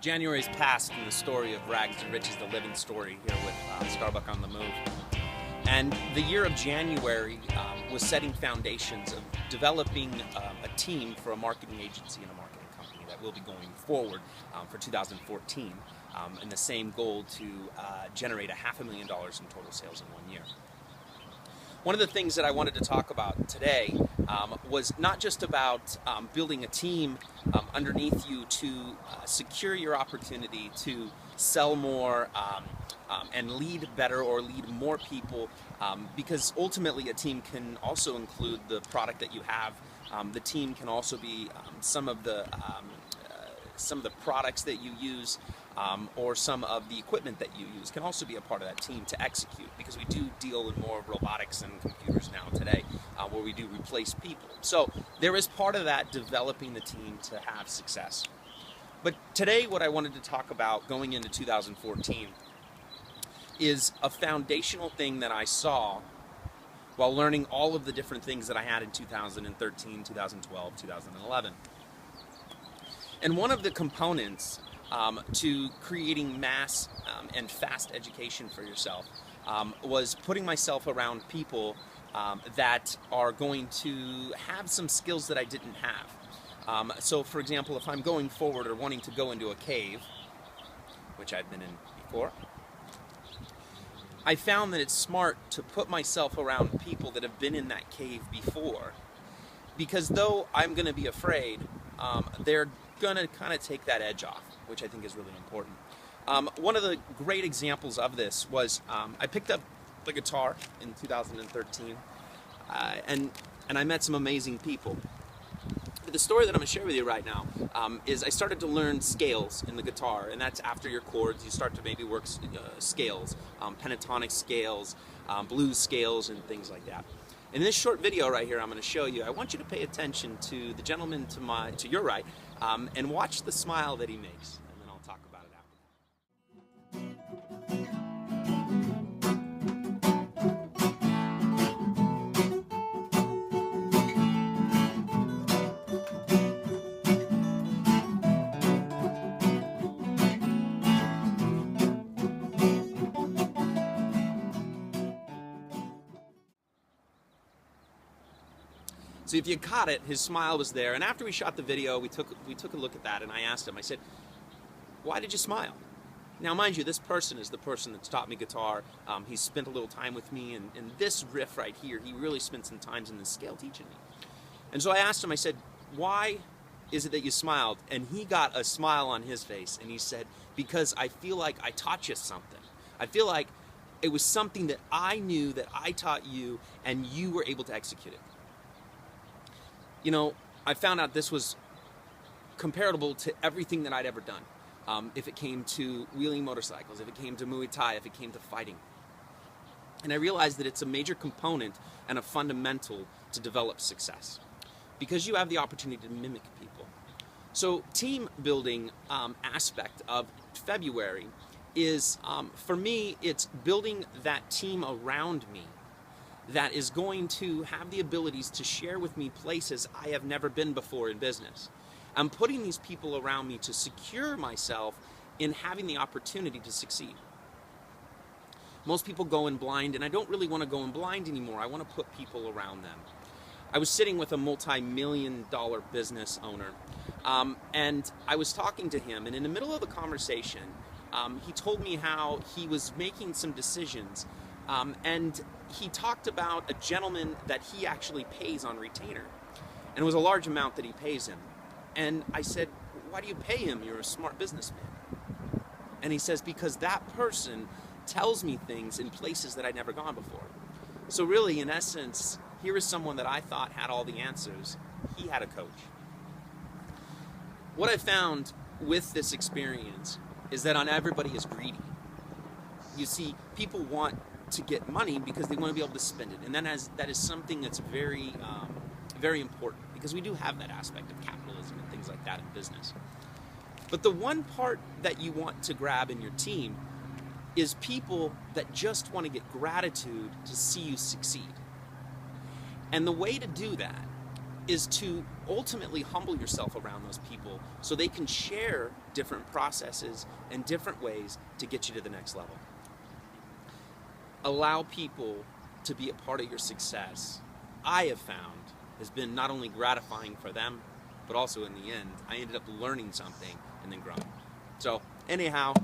January's passed in the story of Rags to Riches, the living story here with Starbuck on the Move. And the year of January was setting foundations of developing a team for a marketing agency and a marketing company that will be going forward for 2014, and the same goal to generate $500,000 in total sales in 1 year. One of the things that I wanted to talk about today was not just about building a team underneath you to secure your opportunity to sell more and lead better or lead more people, because ultimately a team can also include the product that you have. The team can also be some of the products that you use, or some of the equipment that you use can also be a part of that team to execute, because we do deal with more robotics and computers now today, where we do replace people. So there is part of that developing the team to have success. But today what I wanted to talk about going into 2014 is a foundational thing that I saw while learning all of the different things that I had in 2013, 2012, 2011. And one of the components to creating mass and fast education for yourself was putting myself around people that are going to have some skills that I didn't have. So for example, if I'm going forward or wanting to go into a cave, which I've been in before, I found that it's smart to put myself around people that have been in that cave before, because though I'm going to be afraid, they're going to kind of take that edge off, which I think is really important. One of the great examples of this was I picked up the guitar in 2013, and I met some amazing people. But the story that I'm going to share with you right now is I started to learn scales in the guitar, and that's after your chords, you start to maybe work scales, pentatonic scales, blues scales, and things like that. In this short video right here I'm going to show you, I want you to pay attention to the gentleman to your right, and watch the smile that he makes, and then I'll talk about it after. So if you caught it, his smile was there, and after we shot the video, we took a look at that, and I asked him, I said, why did you smile? Now mind you, this person is the person that's taught me guitar. He's spent a little time with me, and this riff right here, he really spent some time in the scale teaching me. And so I asked him, I said, why is it that you smiled? And he got a smile on his face, and he said, because I feel like I taught you something. I feel like it was something that I knew that I taught you, and you were able to execute it. You know, I found out this was comparable to everything that I'd ever done. If it came to wheeling motorcycles, if it came to Muay Thai, if it came to fighting. And I realized that it's a major component and a fundamental to develop success, because you have the opportunity to mimic people. So team building aspect of February is, for me, it's building that team around me that is going to have the abilities to share with me places I have never been before in business. I'm putting these people around me to secure myself in having the opportunity to succeed. Most people go in blind, and I don't really want to go in blind anymore. I want to put people around them. I was sitting with a multi-million-dollar business owner, and I was talking to him, and in the middle of the conversation, he told me how he was making some decisions, and he talked about a gentleman that he actually pays on retainer, and it was a large amount that he pays him. And I said, why do you pay him? You're a smart businessman. And he says, because that person tells me things in places that I'd never gone before. So really, in essence, here is someone that I thought had all the answers. He had a coach. What I found with this experience is that not everybody is greedy. You see, people want to get money because they want to be able to spend it, and that is something that's very very important, because we do have that aspect of capitalism and things like that in business. But the one part that you want to grab in your team is people that just want to get gratitude to see you succeed. And the way to do that is to ultimately humble yourself around those people so they can share different processes, and different ways to get you to the next level. Allow people to be a part of your success, I have found, has been not only gratifying for them, but also in the end, I ended up learning something and then growing. So anyhow,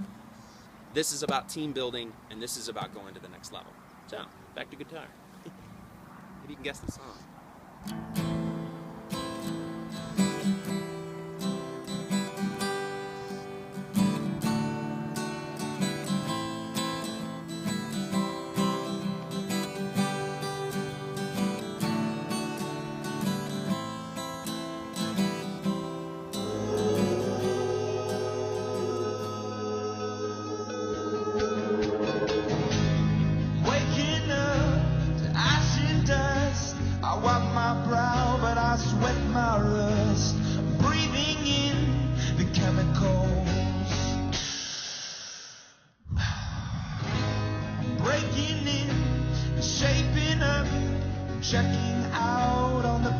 this is about team building, and this is about going to the next level. So, back to guitar. Maybe you can guess the song. Sweat my rust, breathing in the chemicals, breaking in, shaping up, checking out on the